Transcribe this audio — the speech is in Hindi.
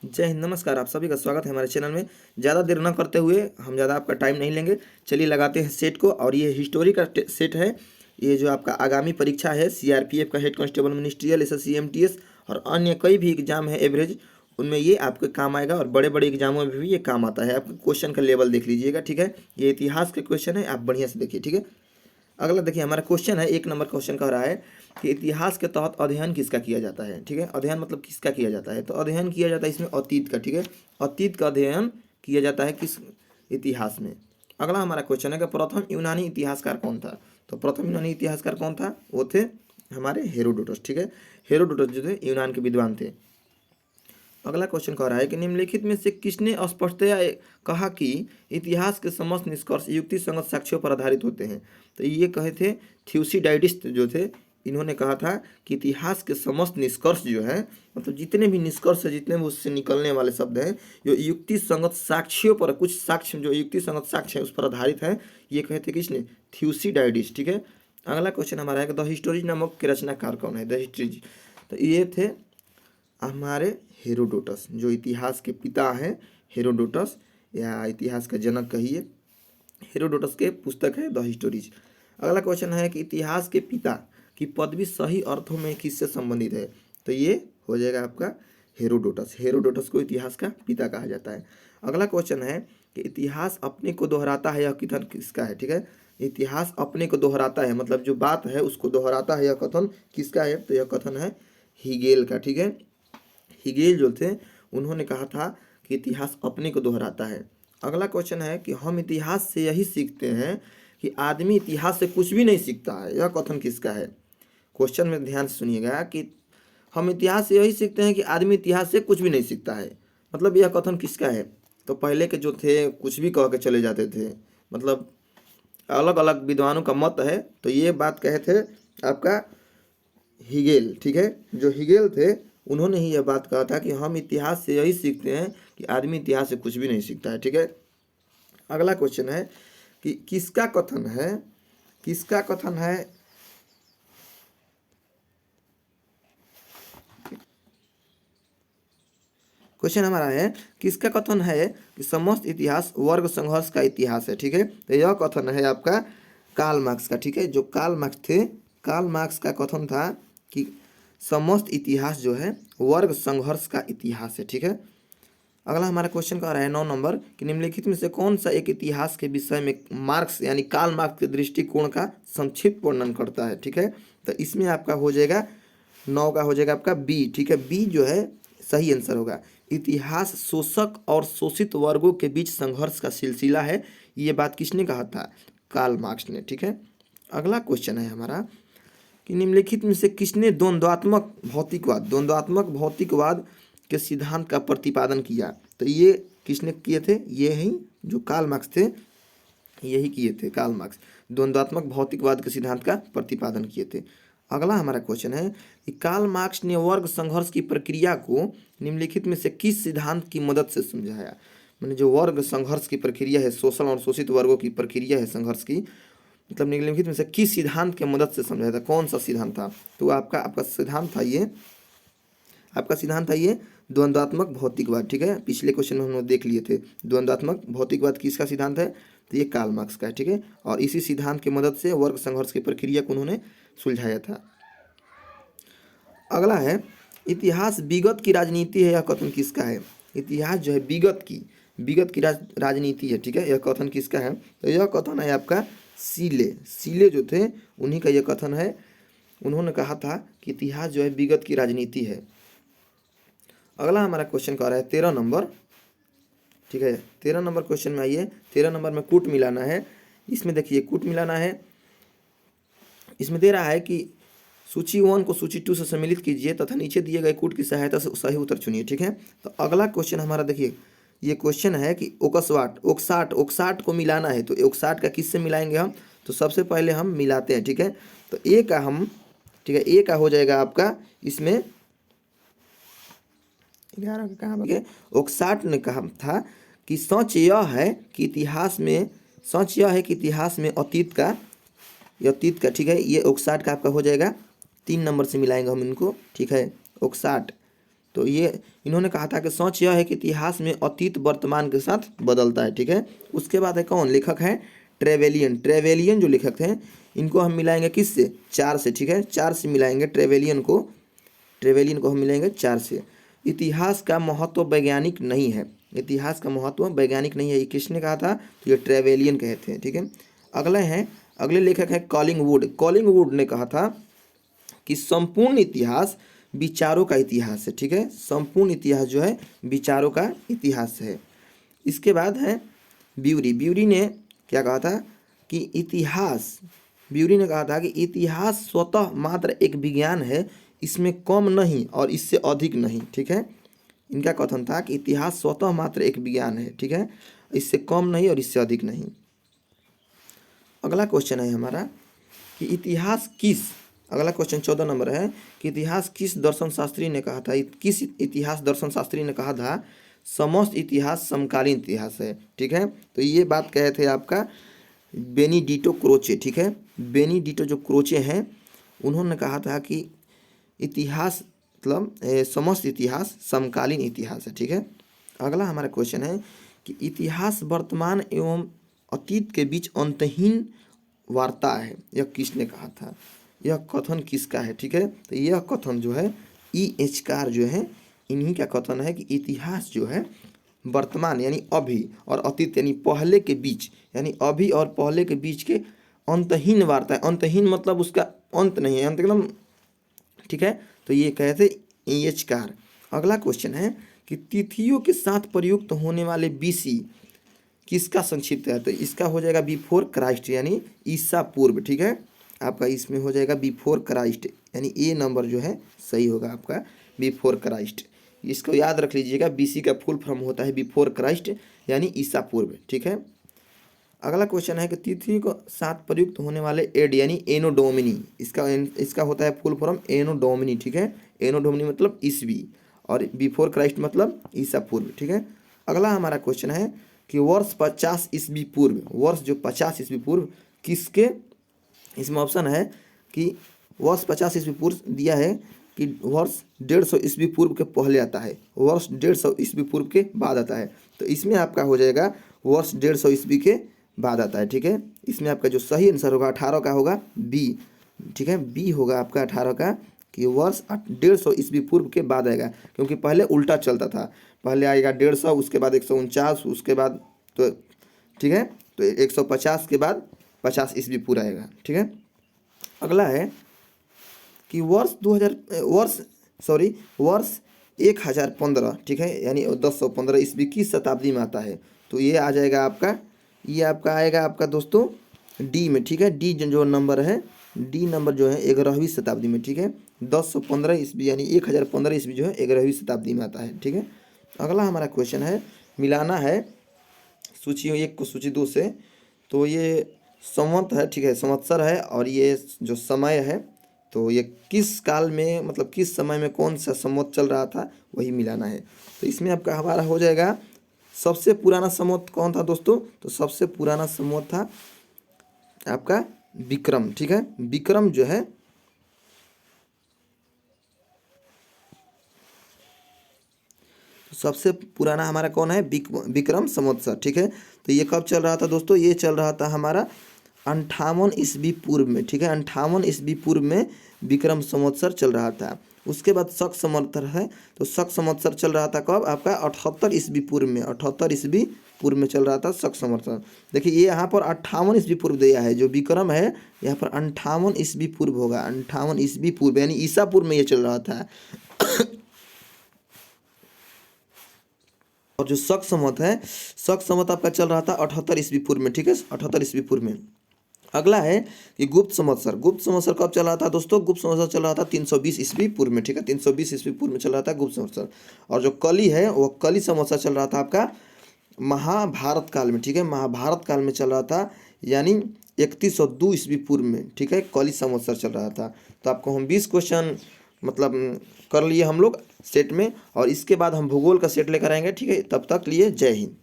जय हिंद, नमस्कार। आप सभी का स्वागत है हमारे चैनल में। ज़्यादा देर न करते हुए हम ज़्यादा आपका टाइम नहीं लेंगे, चलिए लगाते हैं सेट को। और ये हिस्टोरी का सेट है। ये जो आपका आगामी परीक्षा है सीआरपीएफ का, head constable, ministerial, SSC, MTS और अन्य कई भी एग्जाम है एवरेज, उनमें ये आपके काम आएगा। और बड़े बड़े एग्जामों में भी ये काम आता है। आपके क्वेश्चन का लेवल देख लीजिएगा, ठीक है। ये इतिहास के क्वेश्चन है, आप बढ़िया से देखिए, ठीक है। अगला देखिए, हमारा क्वेश्चन है, 1 नंबर क्वेश्चन कह रहा है कि इतिहास के तहत अध्ययन किसका किया जाता है, ठीक है। अध्ययन मतलब किसका किया जाता है, तो अध्ययन किया जाता है इसमें अतीत का, ठीक है। अतीत का अध्ययन किया जाता है किस इतिहास में। अगला हमारा क्वेश्चन है कि प्रथम यूनानी इतिहासकार कौन था। तो प्रथम यूनानी इतिहासकार कौन था, वो थे हमारे हेरोडोटस, ठीक है। हेरोडोटस जो थे यूनान के विद्वान थे। अगला क्वेश्चन कह रहा है कि निम्नलिखित में से किसने स्पष्टतया कहा कि इतिहास के समस्त निष्कर्ष युक्ति संगत साक्ष्यों पर आधारित होते हैं। तो ये कहे थे थ्यूसिडाइडिस जो थे, इन्होंने कहा था कि इतिहास के समस्त निष्कर्ष जो है, मतलब जितने भी निष्कर्ष है, जितने भी उससे निकलने वाले शब्द हैं, जो युक्ति संगत साक्ष्यों पर, कुछ साक्ष्य जो युक्ति संगत साक्ष्य है उस पर आधारित है, ये कहे थे किसने, थ्यूसिडाइडिस, ठीक है। अगला क्वेश्चन हमारा है कि द हिस्टोरीज नामक के रचनाकार कौन है। द हिस्ट्रीज, तो ये थे हमारे हेरोडोटस, जो इतिहास के पिता हैं। हेरोडोटस या इतिहास का जनक कहिए, हेरोडोटस के पुस्तक है द हिस्टोरीज। अगला क्वेश्चन है कि इतिहास के पिता की पदवी सही अर्थों में किससे संबंधित है। तो ये हो जाएगा आपका हेरोडोटस। हेरोडोटस को इतिहास का पिता कहा जाता है। अगला क्वेश्चन है कि इतिहास अपने को दोहराता है, यह कथन किसका है, ठीक है। इतिहास अपने को दोहराता है, मतलब जो बात है उसको दोहराता है, यह कथन किसका है, तो यह कथन है हीगेल का, ठीक है। हीगेल जो थे उन्होंने कहा था कि इतिहास अपने को दोहराता है। अगला क्वेश्चन है कि हम इतिहास से यही सीखते हैं कि आदमी इतिहास से कुछ भी नहीं सीखता है, यह कथन किसका है। क्वेश्चन में ध्यान से सुनिएगा कि हम इतिहास से यही सीखते हैं कि आदमी इतिहास से कुछ भी नहीं सीखता है, मतलब यह कथन किसका है। तो पहले के जो थे कुछ भी कह के चले जाते थे, मतलब अलग अलग विद्वानों का मत है। तो ये बात कहे थे आपका हीगेल, ठीक है। जो हीगेल थे उन्होंने ही यह बात कहा था कि हम इतिहास से यही सीखते हैं कि आदमी इतिहास से कुछ भी नहीं सीखता है, ठीक है। अगला क्वेश्चन है कि किसका कथन है, किसका कथन है, क्वेश्चन हमारा है किसका कथन है कि समस्त इतिहास वर्ग संघर्ष का इतिहास है, ठीक है। तो यह कथन है आपका कार्ल मार्क्स का, ठीक है। जो कार्ल मार्क्स थे, कार्ल मार्क्स का कथन था कि समस्त इतिहास जो है वर्ग संघर्ष का इतिहास है, ठीक है। अगला हमारा क्वेश्चन कह रहा है 9 नंबर कि निम्नलिखित में से कौन सा एक इतिहास के विषय में मार्क्स यानी कार्ल मार्क्स के दृष्टिकोण का संक्षिप्त वर्णन करता है, ठीक है। तो इसमें आपका हो जाएगा 9 का हो जाएगा आपका बी, ठीक है। बी जो है सही आंसर होगा। इतिहास शोषक और शोषित वर्गों के बीच संघर्ष का सिलसिला है, ये बात किसने कहा था, कार्ल मार्क्स ने, ठीक है। अगला क्वेश्चन है हमारा कि निम्नलिखित में से किसने द्वंद्वात्मक भौतिकवाद के सिद्धांत का प्रतिपादन किया। तो ये किसने किए थे, ये ही जो कार्ल मार्क्स थे, यही किए थे कार्ल मार्क्स, द्वंद्वात्मक भौतिकवाद के सिद्धांत का प्रतिपादन किए थे। अगला हमारा क्वेश्चन है कि कार्ल मार्क्स ने वर्ग संघर्ष की प्रक्रिया को निम्नलिखित में से किस सिद्धांत की मदद से समझाया। मैंने जो वर्ग संघर्ष की प्रक्रिया है, शोषण और शोषित वर्गों की प्रक्रिया है संघर्ष की, मतलब निम्नलिखित में से किस सिद्धांत की मदद से समझाया था, कौन सा सिद्धांत था। तो आपका सिद्धांत था ये, आपका सिद्धांत था ये द्वंद्वात्मक भौतिकवाद, ठीक है। पिछले क्वेश्चन में हम लोग देख लिए थे द्वंद्वात्मक भौतिकवाद किसका सिद्धांत है, तो ये कार्ल मार्क्स का है, ठीक है। और इसी सिद्धांत की मदद से वर्ग संघर्ष की प्रक्रिया को उन्होंने सुलझाया था। अगला है इतिहास विगत की राजनीति है, यह कथन किसका है। इतिहास जो है विगत की राजनीति है, ठीक है। यह कथन किसका है, तो यह कथन है आपका सीले जो थे उन्हीं का यह कथन है। उन्होंने कहा था कि इतिहास जो है विगत की राजनीति है। अगला हमारा क्वेश्चन कह रहा है 13 नंबर, ठीक है। 13 नंबर क्वेश्चन में आइए, 13 नंबर में कूट मिलाना है। इसमें देखिए कूट मिलाना है, इसमें दे रहा है कि सूची 1 को सूची 2 से सम्मिलित कीजिए तथा नीचे दिए गए कूट की सहायता से सही उत्तर चुनिए, ठीक है। तो अगला क्वेश्चन हमारा देखिए, ये क्वेश्चन है कि ओक्साट को मिलाना है। तो ओक्साट का किससे मिलाएंगे हम, तो सबसे पहले हम मिलाते हैं, ठीक है। तो ए का हम, ठीक है, ए का हो जाएगा आपका इसमें 11 का कहाँ गया। ओक्साट ने कहा था कि सच यह है कि इतिहास में अतीत का, ठीक है। ये ओक्साट का आपका हो जाएगा 3 नंबर से मिलाएंगे हम इनको, ठीक है। ओक्साट तो ये इन्होंने कहा था कि सच यह है कि इतिहास में अतीत वर्तमान के साथ बदलता है, ठीक है। उसके बाद है कौन लेखक है, ट्रेवेलियन। ट्रेवेलियन जो लेखक हैं इनको हम मिलाएंगे किससे, 4 से, ठीक है, 4 से मिलाएंगे ट्रेवेलियन को। ट्रेवेलियन को हम मिलाएंगे 4 से। इतिहास का महत्व वैज्ञानिक नहीं है, इतिहास का महत्व वैज्ञानिक नहीं है, ये किसने कहा था, तो ये ट्रेवेलियन कहते हैं, ठीक है। अगले लेखक हैं कॉलिंगवुड। कॉलिंगवुड ने कहा था कि संपूर्ण इतिहास विचारों का इतिहास है, ठीक है। संपूर्ण इतिहास जो है विचारों का इतिहास है। इसके बाद है ब्यूरी। ब्यूरी ने क्या कहा था कि ब्यूरी ने कहा था कि इतिहास स्वतः मात्र एक विज्ञान है, इसमें कम नहीं और इससे अधिक नहीं, ठीक है। इनका कथन था कि इतिहास स्वतः मात्र एक विज्ञान है, ठीक है, इससे कम नहीं और इससे अधिक नहीं। अगला क्वेश्चन है हमारा कि अगला क्वेश्चन 14 नंबर है कि इतिहास किस दर्शन शास्त्री ने कहा था, किस इतिहास दर्शन शास्त्री ने कहा था समस्त इतिहास समकालीन इतिहास है, ठीक है। तो ये बात कहे थे आपका बेनिडिटो क्रोचे, ठीक है। बेनिडिटो जो क्रोचे हैं उन्होंने कहा था कि इतिहास मतलब समस्त इतिहास समकालीन इतिहास है, ठीक है। अगला हमारा क्वेश्चन है कि इतिहास वर्तमान एवं अतीत के बीच अंतहीन वार्ता है, यह किसने कहा था, यह कथन किसका है, ठीक है। तो यह कथन जो है E.H. कार जो है इन्हीं का कथन है कि इतिहास जो है वर्तमान यानी अभी और अतीत यानी पहले के बीच, यानी अभी और पहले के बीच के अंतहीन वार्ता है। अंतहीन मतलब उसका अंत नहीं है, अंत एकदम, ठीक है। तो ये कहे थे E.H. कार। अगला क्वेश्चन है कि तिथियों के साथ प्रयुक्त होने वाले BC किसका संक्षिप्त है, तो इसका हो जाएगा बिफोर क्राइस्ट यानी ईसा पूर्व, ठीक है। आपका इसमें हो जाएगा बिफोर क्राइस्ट यानी ए नंबर जो है सही होगा आपका बिफोर क्राइस्ट। इसको याद रख लीजिएगा, BC का फुल फॉर्म होता है बिफोर क्राइस्ट यानी ईसा पूर्व, ठीक है। अगला क्वेश्चन है कि तिथि को साथ प्रयुक्त होने वाले एड यानी एनो डोमिनी, इसका होता है फुल फॉर्म एनो डोमिनी, ठीक है। एनो डोमिनी मतलब ईसवी और बिफोर क्राइस्ट मतलब ईसा पूर्व, ठीक है। अगला हमारा क्वेश्चन है कि वर्ष 50 ईस्वी पूर्व, वर्ष जो 50 ईस्वी पूर्व किसके, इसमें ऑप्शन है कि वर्ष 50 ईस्वी पूर्व दिया है कि वर्ष 150 ईस्वी पूर्व के पहले आता है, वर्ष 150 ईस्वी पूर्व के बाद आता है। तो इसमें आपका हो जाएगा वर्ष 150 ईस्वी के बाद आता है, ठीक है। इसमें आपका जो सही आंसर होगा 18 का होगा बी, ठीक है। बी होगा आपका 18 का कि वर्ष 150 ईस्वी पूर्व के बाद आएगा, क्योंकि पहले उल्टा चलता था, पहले आएगा 150 उसके बाद 149 उसके बाद, तो ठीक है, तो 150 के बाद 50 ईस्वी पूर्व आएगा, ठीक है। अगला है कि वर्ष 1015, ठीक है, यानी 1015 ईस्वी की शताब्दी में आता है। तो ये आ जाएगा आपका, ये आपका आएगा आपका दोस्तों डी में, ठीक है। डी जो नंबर है, डी नंबर जो है 11वीं शताब्दी में, ठीक है। 1015 ईस्वी यानी 1015 ईस्वी जो है 11वीं शताब्दी में आता है, ठीक है। अगला हमारा क्वेश्चन है, मिलाना है सूची 1 को सूची 2 से। तो ये संवत है, ठीक है, संवत्सर है, और ये जो समय है तो ये किस काल में मतलब किस समय में कौन सा संवत चल रहा था वही मिलाना है। तो इसमें आपका हमारा हो जाएगा सबसे पुराना संवत कौन था दोस्तों, तो सबसे पुराना संवत था आपका विक्रम, ठीक है। विक्रम जो है सबसे पुराना हमारा कौन है, विक्रम संवत्सर, ठीक है। तो ये कब चल रहा था दोस्तों, ये चल रहा था हमारा 58 ईस्वी पूर्व में, ठीक है। 58 ईस्वी पूर्व में विक्रम संवत्सर चल रहा था। उसके बाद शक संवत्सर है, तो शक संवत्सर चल रहा था कब, आपका 78 ईस्वी पूर्व में, 78 ईस्वी पूर्व में चल रहा था शक संवत्सर। देखिए ये यहाँ पर 58 ईस्वी पूर्व दिया है, जो विक्रम है यहाँ पर 58 ईस्वी पूर्व होगा, 58 ईस्वी पूर्व यानी ईसा पूर्व में ये चल रहा था। और जो शक संवत है, शक संवत आपका चल रहा था 78 ईस्वी पूर्व में, ठीक है, 78 ईस्वी पूर्व में। अगला है कि गुप्त संवत्सर। गुप्त संवत्सर कब चल रहा था दोस्तों, गुप्त संवत्सर चल रहा था 320 ईस्वी पूर्व में, ठीक है, 320 ईस्वी पूर्व में चल रहा था गुप्त संवत्सर। और जो कली है वो कली संवत्सर चल रहा था आपका महाभारत काल में, ठीक है, महाभारत काल में चल रहा था, यानी 3102 ईस्वी पूर्व में, ठीक है, कली संवत्सर चल रहा था। तो आपको हम 20 क्वेश्चन मतलब कर लिए हम लोग सेट में, और इसके बाद हम भूगोल का सेट लेकर आएंगे, ठीक है। तब तक लिए जय हिंद।